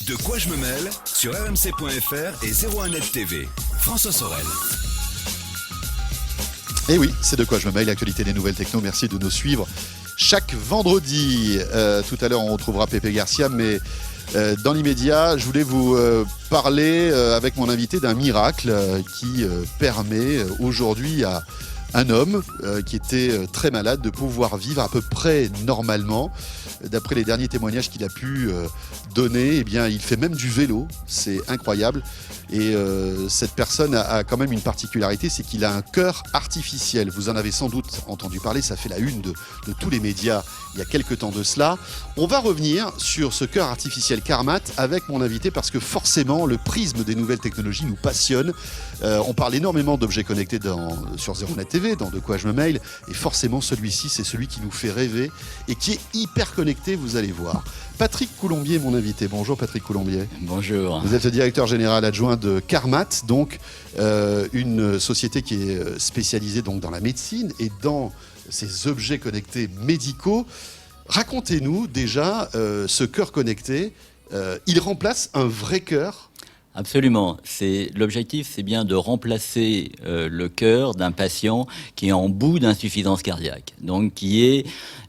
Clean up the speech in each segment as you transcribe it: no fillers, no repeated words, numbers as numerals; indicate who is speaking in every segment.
Speaker 1: De quoi je me mêle sur rmc.fr et 01net TV. François Sorel.
Speaker 2: Et oui, c'est De quoi je me mêle, l'actualité des nouvelles techno. Merci de nous suivre chaque vendredi. Tout à l'heure, on retrouvera Pépé Garcia, mais dans l'immédiat, je voulais vous parler avec mon invité d'un miracle qui permet aujourd'hui à un homme qui était très malade de pouvoir vivre à peu près normalement. D'après les derniers témoignages qu'il a pu donner, eh bien, il fait même du vélo. C'est incroyable. Et cette personne a quand même une particularité, c'est qu'il a un cœur artificiel. Vous en avez sans doute entendu parler, ça fait la une de tous les médias il y a quelques temps de cela. On va revenir sur ce cœur artificiel Carmat avec mon invité parce que forcément, le prisme des nouvelles technologies nous passionne. On parle énormément d'objets connectés sur 01net TV, dans De quoi je me mêle. Et forcément, celui-ci, c'est celui qui nous fait rêver et qui est hyper connecté, vous allez voir. Patrick Coulombier, mon invité. Bonjour Patrick Coulombier.
Speaker 3: Bonjour.
Speaker 2: Vous êtes le directeur général adjoint de Carmat, donc une société qui est spécialisée donc dans la médecine et dans ces objets connectés médicaux. Racontez-nous déjà ce cœur connecté. Il remplace un vrai cœur.
Speaker 3: Absolument. L'objectif, c'est bien de remplacer le cœur d'un patient qui est en bout d'insuffisance cardiaque, donc qui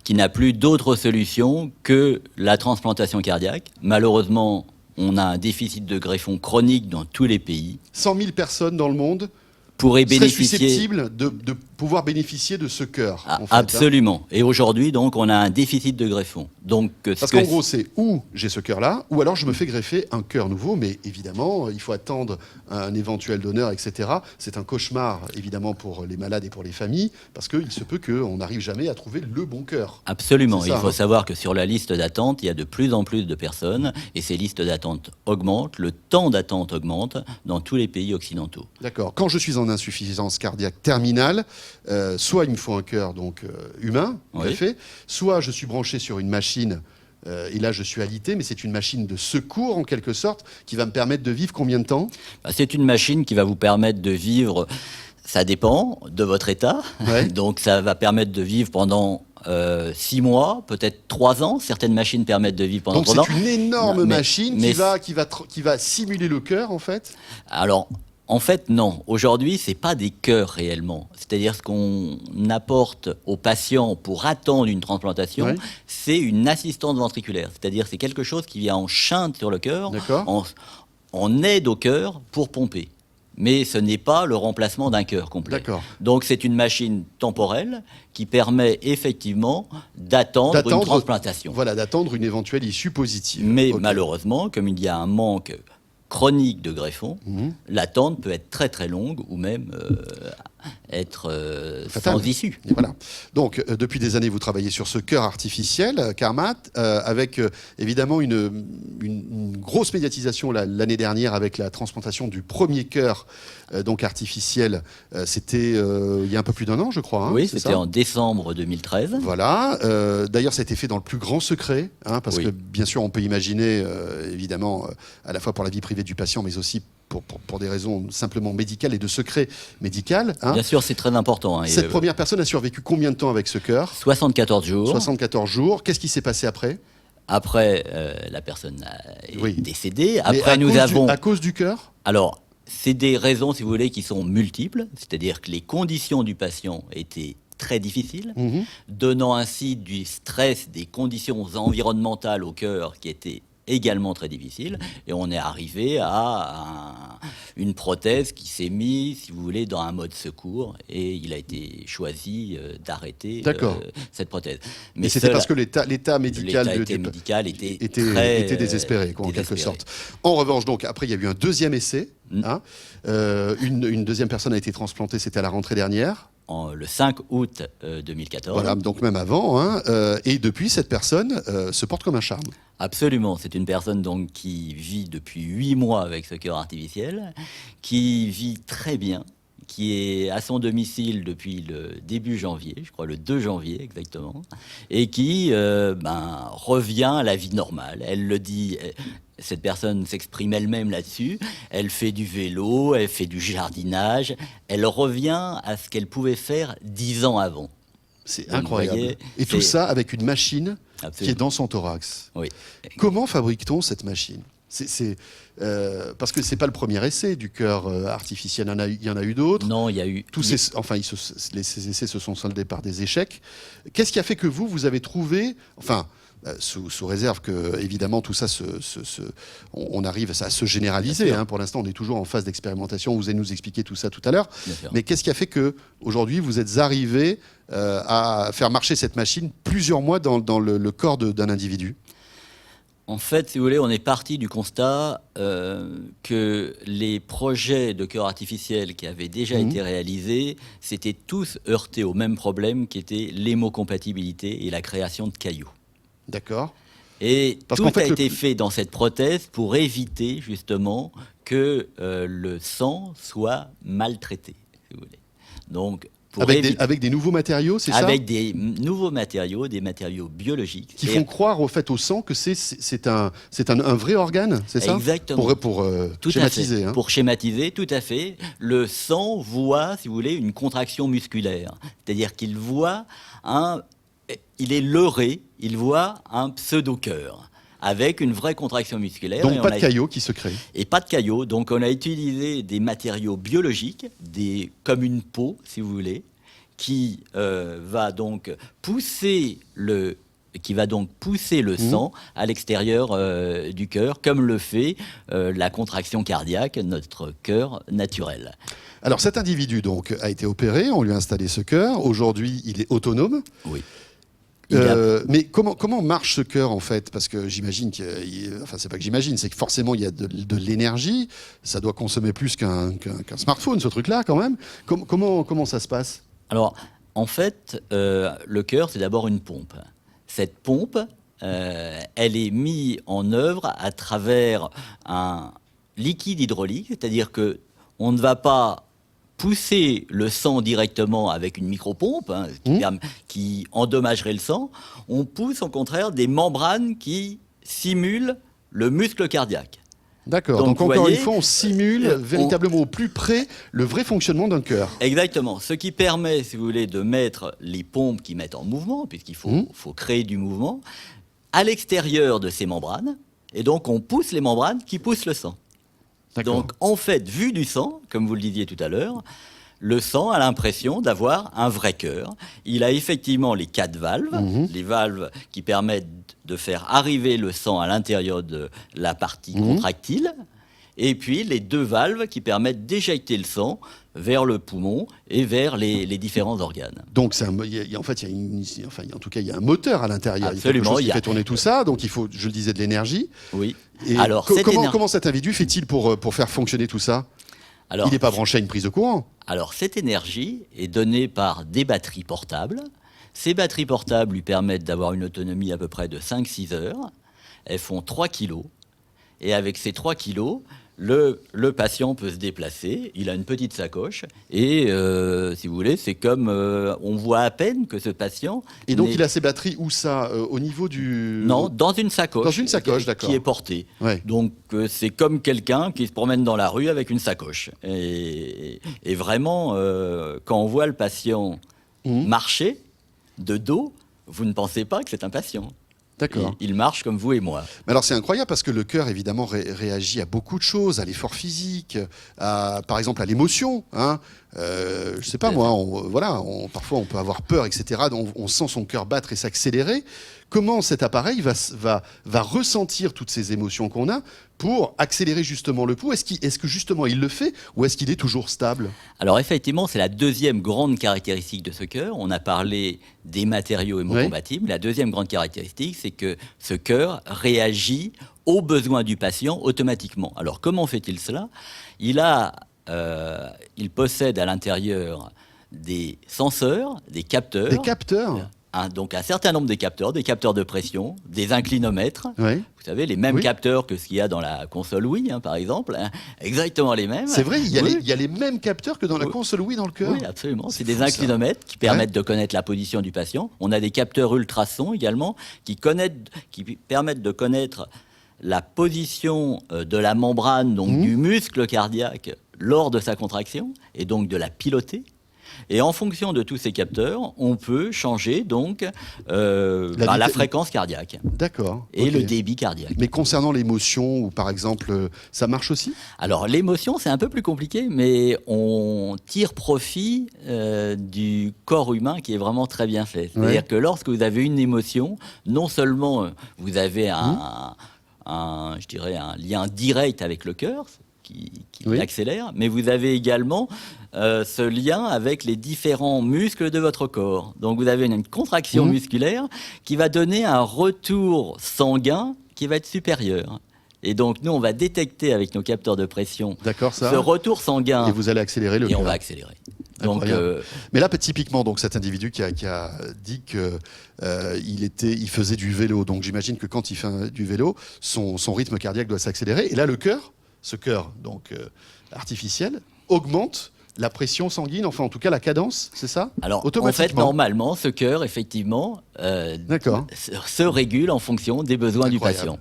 Speaker 3: n'a plus d'autre solution que la transplantation cardiaque. Malheureusement, on a un déficit de greffons chronique dans tous les pays.
Speaker 2: 100 000 personnes dans le monde
Speaker 3: pourraient
Speaker 2: seraient
Speaker 3: bénéficier...
Speaker 2: susceptibles de pouvoir bénéficier de ce cœur.
Speaker 3: Ah,
Speaker 2: en fait,
Speaker 3: absolument. Et aujourd'hui, donc, on a un déficit de greffons. Donc,
Speaker 2: parce qu'en gros, c'est ou j'ai ce cœur-là, ou alors je me fais greffer un cœur nouveau, mais évidemment, il faut attendre un éventuel donneur, etc. C'est un cauchemar, évidemment, pour les malades et pour les familles, parce qu'il se peut qu'on n'arrive jamais à trouver le bon cœur.
Speaker 3: Absolument.
Speaker 2: C'est ça,
Speaker 3: il faut savoir que sur la liste d'attente, il y a de plus en plus de personnes, et ces listes d'attente augmentent, le temps d'attente augmente dans tous les pays occidentaux.
Speaker 2: D'accord. Quand je suis en insuffisance cardiaque terminale, soit il me faut un cœur donc humain, greffé, soit je suis branché sur une machine, et là je suis alité, mais c'est une machine de secours en quelque sorte, qui va me permettre de vivre combien de temps ?
Speaker 3: C'est une machine qui va vous permettre de vivre, ça dépend de votre état, donc ça va permettre de vivre pendant 6 mois, peut-être 3 ans. Certaines machines permettent de vivre pendant 3 ans.
Speaker 2: Donc c'est une énorme machine qui va simuler le cœur en fait ?
Speaker 3: Alors, en fait, non. Aujourd'hui, ce n'est pas des cœurs réellement. C'est-à-dire ce qu'on apporte aux patients pour attendre une transplantation, c'est une assistance ventriculaire. C'est-à-dire c'est quelque chose qui vient en shunt sur le cœur, en aide au cœur pour pomper. Mais ce n'est pas le remplacement d'un cœur complet.
Speaker 2: D'accord.
Speaker 3: Donc c'est une machine temporelle qui permet effectivement d'attendre une transplantation.
Speaker 2: Voilà, d'attendre une éventuelle issue positive.
Speaker 3: Mais malheureusement, comme il y a un manque chronique de greffons, l'attente peut être très très longue ou même être sans issue.
Speaker 2: Et voilà. Donc, depuis des années, vous travaillez sur ce cœur artificiel, Carmat, avec évidemment une grosse médiatisation l'année dernière avec la transplantation du premier cœur donc artificiel. C'était il y a un peu plus d'1 an, je crois.
Speaker 3: Oui, c'était en décembre 2013.
Speaker 2: Voilà. D'ailleurs, ça a été fait dans le plus grand secret, parce que bien sûr, on peut imaginer, évidemment, à la fois pour la vie privée du patient, mais aussi pour des raisons simplement médicales et de secret médical.
Speaker 3: Bien sûr, c'est très important.
Speaker 2: Cette première personne a survécu combien de temps avec ce cœur ?
Speaker 3: 74 jours.
Speaker 2: 74 jours. Qu'est-ce qui s'est passé après ?
Speaker 3: Après, la personne est décédée. Après,
Speaker 2: à cause du cœur ?
Speaker 3: Alors, c'est des raisons, si vous voulez, qui sont multiples. C'est-à-dire que les conditions du patient étaient très difficiles, donnant ainsi du stress, des conditions environnementales au cœur qui étaient également très difficile, et on est arrivé à une prothèse qui s'est mise, si vous voulez, dans un mode secours, et il a été choisi d'arrêter cette prothèse.
Speaker 2: Mais c'était parce que l'état médical
Speaker 3: était
Speaker 2: désespéré, en quelque sorte. En revanche, donc, après, il y a eu un deuxième essai. Une deuxième personne a été transplantée, c'était à la rentrée dernière.
Speaker 3: Le 5 août 2014.
Speaker 2: Voilà, donc même avant. Et depuis, cette personne se porte comme un charme.
Speaker 3: Absolument. C'est une personne donc, qui vit depuis 8 mois avec ce cœur artificiel, qui vit très bien, qui est à son domicile depuis le début janvier, je crois le 2 janvier exactement, et qui revient à la vie normale. Elle le dit... Cette personne s'exprime elle-même là-dessus. Elle fait du vélo, elle fait du jardinage. Elle revient à ce qu'elle pouvait faire 10 ans avant.
Speaker 2: C'est incroyable. Et tout ça avec une machine qui est dans son thorax.
Speaker 3: Oui.
Speaker 2: Comment fabrique-t-on cette machine ? Parce que c'est pas le premier essai du cœur artificiel. Il y en a eu d'autres.
Speaker 3: Non, il y a eu.
Speaker 2: Ces essais se sont soldés par des échecs. Qu'est-ce qui a fait que vous avez trouvé, sous réserve que, évidemment, tout ça, on arrive à se généraliser. Pour l'instant, on est toujours en phase d'expérimentation. Vous allez nous expliquer tout ça tout à l'heure. Mais qu'est-ce qui a fait que, aujourd'hui, vous êtes arrivé à faire marcher cette machine plusieurs mois dans le corps d'un individu ?
Speaker 3: En fait, si vous voulez, on est parti du constat que les projets de cœur artificiel qui avaient déjà été réalisés s'étaient tous heurtés au même problème qui était l'hémocompatibilité et la création de caillots.
Speaker 2: D'accord.
Speaker 3: Et tout a été fait dans cette prothèse pour éviter justement que le sang soit maltraité, si vous voulez. Donc,
Speaker 2: avec des nouveaux matériaux, c'est ça ?
Speaker 3: Avec des nouveaux matériaux, des matériaux biologiques.
Speaker 2: Qui font croire au sang que c'est un vrai organe, c'est ça ?
Speaker 3: Exactement.
Speaker 2: Pour schématiser.
Speaker 3: Pour schématiser, tout à fait. Le sang voit, si vous voulez, une contraction musculaire. C'est-à-dire qu'il voit il est leurré, il voit un pseudo-cœur avec une vraie contraction musculaire.
Speaker 2: Donc pas de caillots qui se créent.
Speaker 3: Et pas de caillots. Donc on a utilisé des matériaux biologiques, comme une peau, si vous voulez, qui va donc pousser le sang à l'extérieur du cœur, comme le fait la contraction cardiaque, notre cœur naturel.
Speaker 2: Alors cet individu donc a été opéré, on lui a installé ce cœur. Aujourd'hui, il est autonome.
Speaker 3: Oui.
Speaker 2: Mais comment marche ce cœur en fait ? Parce que j'imagine c'est pas que j'imagine, c'est que forcément il y a de l'énergie. Ça doit consommer plus qu'un smartphone, ce truc-là quand même. Comment ça se passe ?
Speaker 3: Alors en fait, le cœur c'est d'abord une pompe. Cette pompe, elle est mise en œuvre à travers un liquide hydraulique, c'est-à-dire que on ne va pas pousser le sang directement avec une micropompe qui endommagerait le sang. On pousse au contraire des membranes qui simulent le muscle cardiaque.
Speaker 2: D'accord, donc encore une fois, on simule véritablement au plus près le vrai fonctionnement d'un cœur.
Speaker 3: Exactement, ce qui permet, si vous voulez, de mettre les pompes qui mettent en mouvement, puisqu'il faut créer du mouvement, à l'extérieur de ces membranes, et donc on pousse les membranes qui poussent le sang. Donc, en fait, vu du sang, comme vous le disiez tout à l'heure, le sang a l'impression d'avoir un vrai cœur. Il a effectivement les 4 valves, les valves qui permettent de faire arriver le sang à l'intérieur de la partie contractile, et puis les 2 valves qui permettent d'éjecter le sang vers le poumon et vers les différents organes.
Speaker 2: Donc, il y a un moteur à l'intérieur.
Speaker 3: Absolument,
Speaker 2: il y a quelque chose qui fait tourner tout ça. Donc, il faut, je le disais, de l'énergie.
Speaker 3: Oui.
Speaker 2: Et alors, comment cet individu fait-il pour faire fonctionner tout ça ? Il n'est pas branché à une prise de courant.
Speaker 3: Alors, cette énergie est donnée par des batteries portables. Ces batteries portables lui permettent d'avoir une autonomie à peu près de 5-6 heures. Elles font 3 kilos. Et avec ces 3 kilos, le patient peut se déplacer, il a une petite sacoche, et si vous voulez, c'est comme on voit à peine que ce patient...
Speaker 2: Et donc il a ses batteries où ça au niveau du...
Speaker 3: Non, dans une sacoche.
Speaker 2: Dans une sacoche, d'accord.
Speaker 3: Qui est portée.
Speaker 2: Ouais.
Speaker 3: Donc c'est comme quelqu'un qui se promène dans la rue avec une sacoche. Et vraiment, quand on voit le patient marcher de dos, vous ne pensez pas que c'est un patient.
Speaker 2: D'accord.
Speaker 3: Il marche comme vous et moi.
Speaker 2: Mais alors c'est incroyable parce que le cœur évidemment réagit à beaucoup de choses, à l'effort physique, par exemple à l'émotion. Je sais pas moi, parfois on peut avoir peur, etc. On sent son cœur battre et s'accélérer. Comment cet appareil va ressentir toutes ces émotions qu'on a pour accélérer justement le pouls ? Est-ce que justement il le fait ou est-ce qu'il est toujours stable ?
Speaker 3: Alors effectivement, c'est la deuxième grande caractéristique de ce cœur. On a parlé des matériaux hémocompatibles. La deuxième grande caractéristique, c'est que ce cœur réagit aux besoins du patient automatiquement. Alors comment fait-il cela ? Il possède à l'intérieur des senseurs, des capteurs.
Speaker 2: Des capteurs ?
Speaker 3: Donc un certain nombre de capteurs de pression, des inclinomètres.
Speaker 2: Oui.
Speaker 3: Vous savez, les mêmes capteurs que ce qu'il y a dans la console Wii, par exemple. Exactement les mêmes.
Speaker 2: C'est vrai, il y a les mêmes capteurs que dans la console Wii dans le cœur.
Speaker 3: Oui, absolument. C'est des inclinomètres qui permettent de connaître la position du patient. On a des capteurs ultrasons également qui permettent de connaître la position de la membrane, donc du muscle cardiaque, lors de sa contraction, et donc de la piloter. Et en fonction de tous ces capteurs, on peut changer donc la fréquence cardiaque.
Speaker 2: D'accord.
Speaker 3: Et le débit cardiaque.
Speaker 2: Mais concernant l'émotion, ou par exemple, ça marche aussi?
Speaker 3: Alors l'émotion, c'est un peu plus compliqué, mais on tire profit du corps humain qui est vraiment très bien fait. C'est-à-dire que lorsque vous avez une émotion, non seulement vous avez je dirais un lien direct avec le cœur, qui accélère, mais vous avez également ce lien avec les différents muscles de votre corps. Donc vous avez une contraction musculaire qui va donner un retour sanguin qui va être supérieur. Et donc nous, on va détecter avec nos capteurs de pression ce retour sanguin.
Speaker 2: Et vous allez accélérer le cœur.
Speaker 3: Et on va accélérer. Donc,
Speaker 2: mais là, typiquement, donc cet individu qui a dit que il faisait du vélo. Donc j'imagine que quand il fait du vélo, son rythme cardiaque doit s'accélérer. Et là, ce cœur donc artificiel, augmente la pression sanguine, enfin en tout cas la cadence, c'est ça?
Speaker 3: Alors en fait, normalement, ce cœur, effectivement, se régule en fonction des besoins du patient.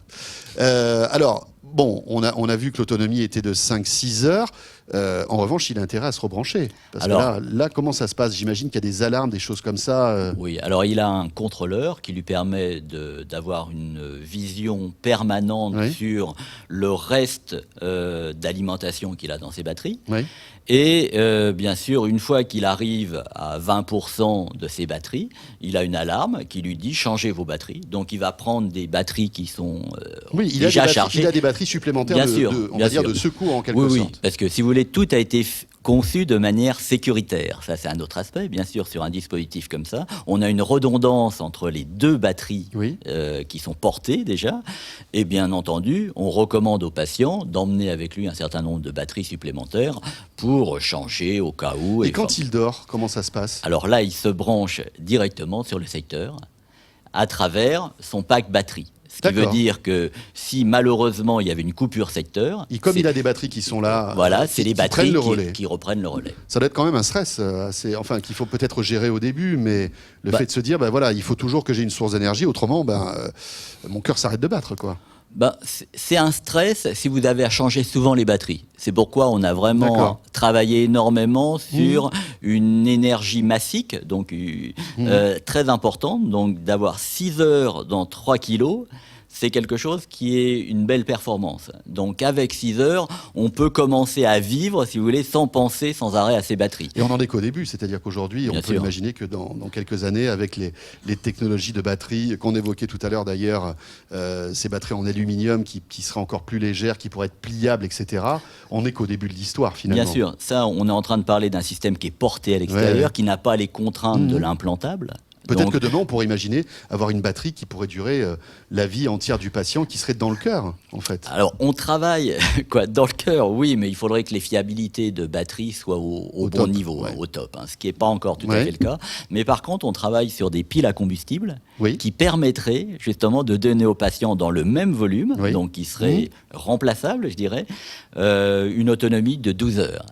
Speaker 2: Alors, bon, on a vu que l'autonomie était de 5-6 heures. En revanche, il a intérêt à se rebrancher. Parce que là, comment ça se passe? J'imagine qu'il y a des alarmes, des choses comme ça.
Speaker 3: Oui, alors il a un contrôleur qui lui permet d'avoir une vision permanente sur le reste d'alimentation qu'il a dans ses batteries.
Speaker 2: Oui.
Speaker 3: Et bien sûr, une fois qu'il arrive à 20% de ses batteries, il a une alarme qui lui dit « changez vos batteries ». Donc il va prendre des batteries qui sont déjà chargées.
Speaker 2: Il a des batteries supplémentaires de secours en quelque sorte. Oui,
Speaker 3: parce que si vous voulez, tout a été conçu de manière sécuritaire. Ça, c'est un autre aspect. Bien sûr, sur un dispositif comme ça, on a une redondance entre les deux batteries qui sont portées déjà. Et bien entendu, on recommande au patient d'emmener avec lui un certain nombre de batteries supplémentaires pour changer au cas où.
Speaker 2: Et quand il dort, comment ça se passe?
Speaker 3: Alors là, il se branche directement sur le secteur à travers son pack batterie. Ce qui veut dire que si malheureusement il y avait une coupure secteur...
Speaker 2: Comme il a des batteries qui sont là...
Speaker 3: Voilà, c'est les batteries qui reprennent le relais.
Speaker 2: Ça doit être quand même un stress, qu'il faut peut-être gérer au début, mais le fait de se dire, il faut toujours que j'ai une source d'énergie, autrement, mon cœur s'arrête de battre, quoi.
Speaker 3: C'est un stress si vous avez à changer souvent les batteries. C'est pourquoi on a vraiment travaillé énormément sur une énergie massique, donc très importante, donc d'avoir 6 heures dans 3 kilos. C'est quelque chose qui est une belle performance. Donc avec 6 heures, on peut commencer à vivre, si vous voulez, sans penser sans arrêt à ses batteries.
Speaker 2: Et on n'en est qu'au début, c'est-à-dire qu'aujourd'hui, on peut imaginer que dans quelques années, avec les technologies de batterie qu'on évoquait tout à l'heure d'ailleurs, ces batteries en aluminium qui seraient encore plus légères, qui pourraient être pliables, etc., on n'est qu'au début de l'histoire finalement.
Speaker 3: Bien sûr, ça, on est en train de parler d'un système qui est porté à l'extérieur, qui n'a pas les contraintes de l'implantable.
Speaker 2: Peut-être que demain, on pourrait imaginer avoir une batterie qui pourrait durer la vie entière du patient, qui serait dans le cœur, en fait.
Speaker 3: Alors, on travaille dans le cœur, oui, mais il faudrait que les fiabilités de batterie soient au bon niveau, au top, ce qui n'est pas encore tout à fait le cas. Mais par contre, on travaille sur des piles à combustible qui permettraient justement de donner aux patients dans le même volume, donc qui serait remplaçable, je dirais, une autonomie de 12 heures.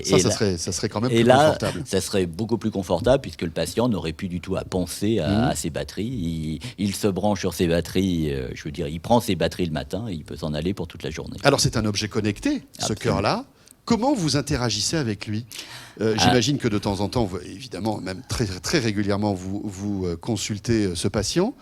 Speaker 2: Ça serait quand même plus confortable.
Speaker 3: Ça serait beaucoup plus confortable puisque le patient n'aurait plus du tout à penser à ses batteries. Il se branche sur ses batteries, il prend ses batteries le matin et il peut s'en aller pour toute la journée.
Speaker 2: Alors c'est un objet connecté, ce cœur-là. Comment vous interagissez avec lui? J'imagine que de temps en temps, évidemment, même très, très régulièrement, vous consultez ce patient.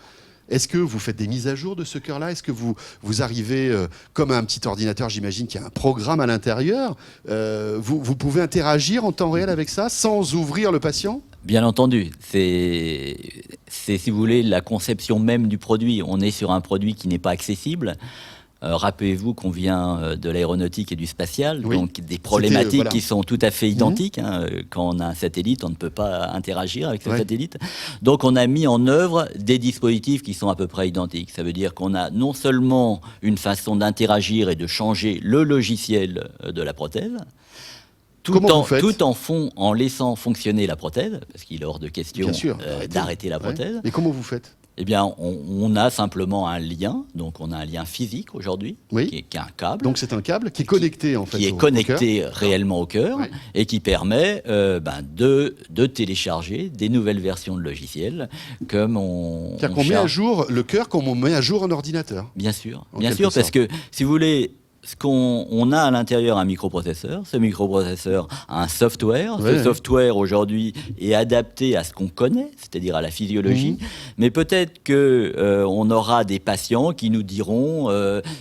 Speaker 2: Est-ce que vous faites des mises à jour de ce cœur-là? Est-ce que vous arrivez, comme un petit ordinateur, j'imagine qu'il y a un programme à l'intérieur, vous pouvez interagir en temps réel avec ça, sans ouvrir le patient?
Speaker 3: Bien entendu. C'est, si vous voulez, la conception même du produit. On est sur un produit qui n'est pas accessible. Rappelez-vous qu'on vient de l'aéronautique et du spatial, donc des problématiques qui sont tout à fait identiques. Quand on a un satellite, on ne peut pas interagir avec ce satellite. Donc on a mis en œuvre des dispositifs qui sont à peu près identiques. Ça veut dire qu'on a non seulement une façon d'interagir et de changer le logiciel de la prothèse, tout en laissant fonctionner la prothèse, parce qu'il est hors de question d'arrêter la prothèse.
Speaker 2: Et comment vous faites?
Speaker 3: Eh bien, on a simplement un lien, donc on a un lien physique aujourd'hui, qui est un câble.
Speaker 2: Donc c'est un câble qui est connecté en fait.
Speaker 3: Qui est connecté réellement au cœur et qui permet de télécharger des nouvelles versions de logiciels comme on.
Speaker 2: C'est-à-dire qu'on met à jour le cœur comme on met à jour un ordinateur.
Speaker 3: Bien sûr, parce que si vous voulez. on a à l'intérieur un microprocesseur. Ce microprocesseur a un software. Ce software aujourd'hui est adapté à ce qu'on connaît, c'est-à-dire à la physiologie. Mais peut-être que on aura des patients qui nous diront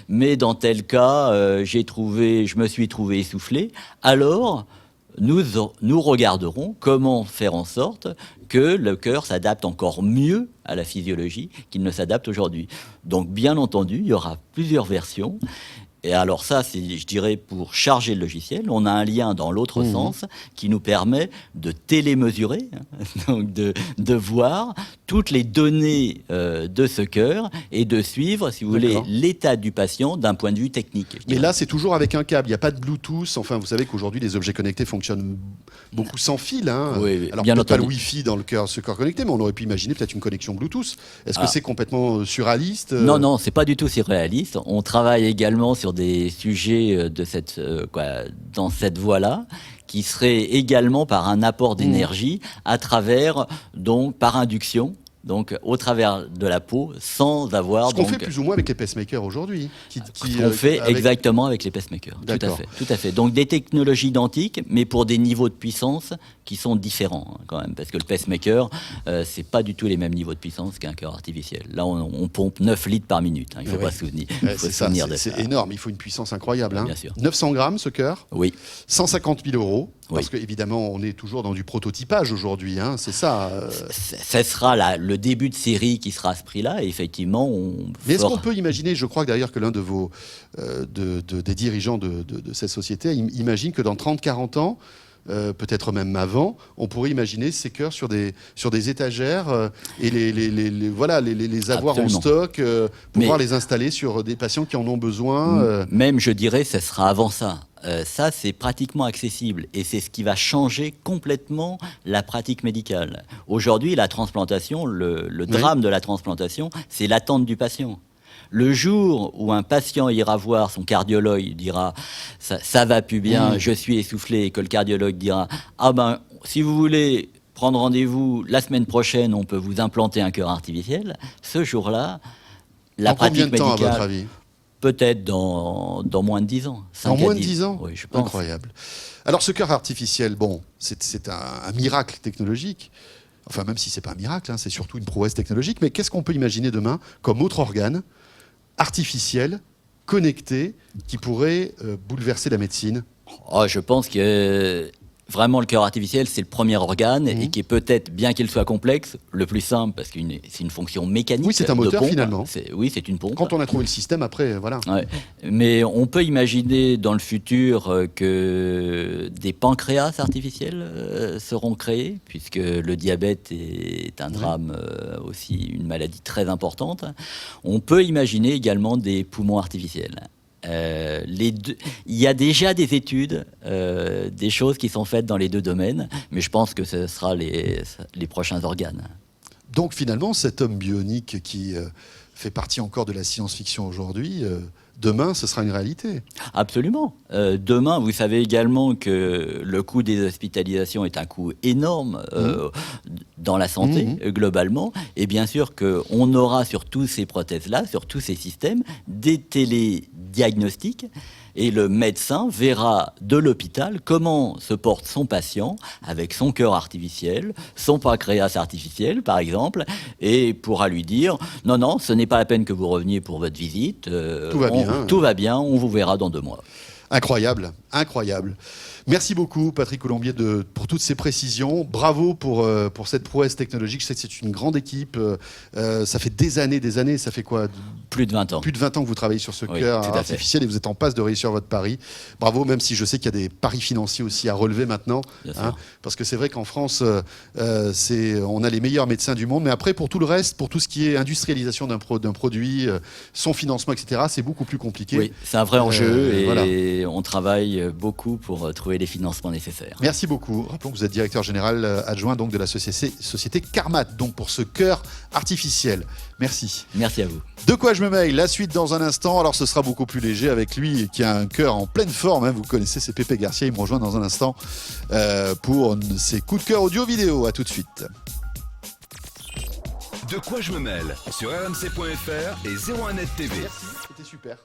Speaker 3: mais dans tel cas, je me suis trouvé essoufflé. Alors nous regarderons comment faire en sorte que le cœur s'adapte encore mieux à la physiologie qu'il ne s'adapte aujourd'hui. Donc, bien entendu, il y aura plusieurs versions. Et alors ça, c'est, je dirais, pour charger le logiciel, on a un lien dans l'autre sens qui nous permet de télémesurer, donc de voir toutes les données de ce cœur et de suivre, si vous voulez, l'état du patient d'un point de vue technique.
Speaker 2: Mais là, c'est toujours avec un câble, il n'y a pas de Bluetooth. Enfin, vous savez qu'aujourd'hui, les objets connectés fonctionnent beaucoup sans fil. Hein.
Speaker 3: Oui,
Speaker 2: alors,
Speaker 3: bien
Speaker 2: peut-être
Speaker 3: entendu.
Speaker 2: pas le Wi-Fi dans ce cœur connecté, mais on aurait pu imaginer peut-être une connexion Bluetooth. Est-ce que c'est complètement surréaliste
Speaker 3: Non, c'est pas du tout surréaliste. On travaille également sur des sujets dans cette voie-là, qui serait également par un apport d'énergie à travers, donc par induction, donc au travers de la peau, sans avoir...
Speaker 2: Ce qu'on fait plus ou moins avec les pacemakers aujourd'hui.
Speaker 3: Ce qu'on fait exactement avec les pacemakers, tout à fait. Donc des technologies identiques, mais pour des niveaux de puissance qui sont différents quand même, parce que le pacemaker, c'est pas du tout les mêmes niveaux de puissance qu'un cœur artificiel. Là, on pompe 9 litres par minute, il faut pas se souvenir.
Speaker 2: C'est énorme, il faut une puissance incroyable.
Speaker 3: Bien sûr.
Speaker 2: 900 grammes ce cœur,
Speaker 3: oui.
Speaker 2: 150 000 €, parce qu'évidemment, on est toujours dans du prototypage aujourd'hui, c'est ça.
Speaker 3: Ce sera le début de série qui sera à ce prix-là, et effectivement,
Speaker 2: Mais est-ce qu'on peut imaginer, je crois d'ailleurs que l'un de vos des dirigeants de cette société imagine que dans 30-40 ans, peut-être même avant, on pourrait imaginer ces cœurs sur des étagères et les avoir en stock, pouvoir les installer sur des patients qui en ont besoin.
Speaker 3: Même, je dirais, ce sera avant ça. Ça, c'est pratiquement accessible et c'est ce qui va changer complètement la pratique médicale. Aujourd'hui, la transplantation, le drame de la transplantation, c'est l'attente du patient. Le jour où un patient ira voir son cardiologue, il dira ça va plus bien, je suis essoufflé, et que le cardiologue dira si vous voulez prendre rendez-vous la semaine prochaine, on peut vous implanter un cœur artificiel. Ce jour-là, la pratique médicale.
Speaker 2: Combien de temps, à votre avis ?
Speaker 3: Peut-être dans moins de 10 ans.
Speaker 2: Dans moins de 10 ans ?
Speaker 3: Oui, je pense.
Speaker 2: Incroyable. Alors ce cœur artificiel, c'est un miracle technologique. Enfin, même si c'est pas un miracle, c'est surtout une prouesse technologique. Mais qu'est-ce qu'on peut imaginer demain comme autre organe artificiel, connecté, qui pourrait bouleverser la médecine ?
Speaker 3: Je pense que vraiment le cœur artificiel, c'est le premier organe et qui est peut-être, bien qu'il soit complexe, le plus simple parce que c'est une fonction mécanique.
Speaker 2: Oui, c'est un moteur finalement.
Speaker 3: Oui, c'est une pompe.
Speaker 2: Quand on a trouvé le système, après, voilà.
Speaker 3: Ouais. Mais on peut imaginer dans le futur que des pancréas artificiels seront créés, puisque le diabète est un drame aussi, une maladie très importante. On peut imaginer également des poumons artificiels. Il y a déjà des études, des choses qui sont faites dans les deux domaines, mais je pense que ce sera les prochains organes.
Speaker 2: Donc finalement, cet homme bionique qui fait partie encore de la science-fiction aujourd'hui, demain, ce sera une réalité.
Speaker 3: Absolument. Demain, vous savez également que le coût des hospitalisations est un coût énorme dans la santé, globalement. Et bien sûr qu'on aura sur tous ces prothèses-là, sur tous ces systèmes, des télédiagnostics. Et le médecin verra de l'hôpital comment se porte son patient avec son cœur artificiel, son pancréas artificiel, par exemple, et pourra lui dire « Non, ce n'est pas la peine que vous reveniez pour votre visite. Tout va bien, on vous verra dans 2 mois. »
Speaker 2: Incroyable, incroyable. Merci beaucoup, Patrick Colombier, pour toutes ces précisions. Bravo pour cette prouesse technologique. Je sais que c'est une grande équipe. Ça fait des années. Ça fait quoi ?
Speaker 3: Plus de 20 ans.
Speaker 2: Plus de 20 ans que vous travaillez sur ce cœur artificiel et vous êtes en passe de réussir votre pari. Bravo, même si je sais qu'il y a des paris financiers aussi à relever maintenant. Parce que c'est vrai qu'en France, on a les meilleurs médecins du monde. Mais après, pour tout le reste, pour tout ce qui est industrialisation d'un produit, son financement, etc., c'est beaucoup plus compliqué.
Speaker 3: Oui, c'est un vrai enjeu et on travaille beaucoup pour trouver les financements nécessaires.
Speaker 2: Merci beaucoup. Rappelons que vous êtes directeur général adjoint donc de la société Carmat, donc pour ce cœur artificiel. Merci.
Speaker 3: Merci à vous.
Speaker 2: De quoi je me mêle ? La suite dans un instant. Alors ce sera beaucoup plus léger avec lui qui a un cœur en pleine forme. Vous connaissez, c'est Pépé Garcia. Il me rejoint dans un instant pour ses coups de cœur audio-vidéo. À tout de suite.
Speaker 1: De quoi je me mêle sur rmc.fr et 01net TV.
Speaker 2: Merci, c'était super.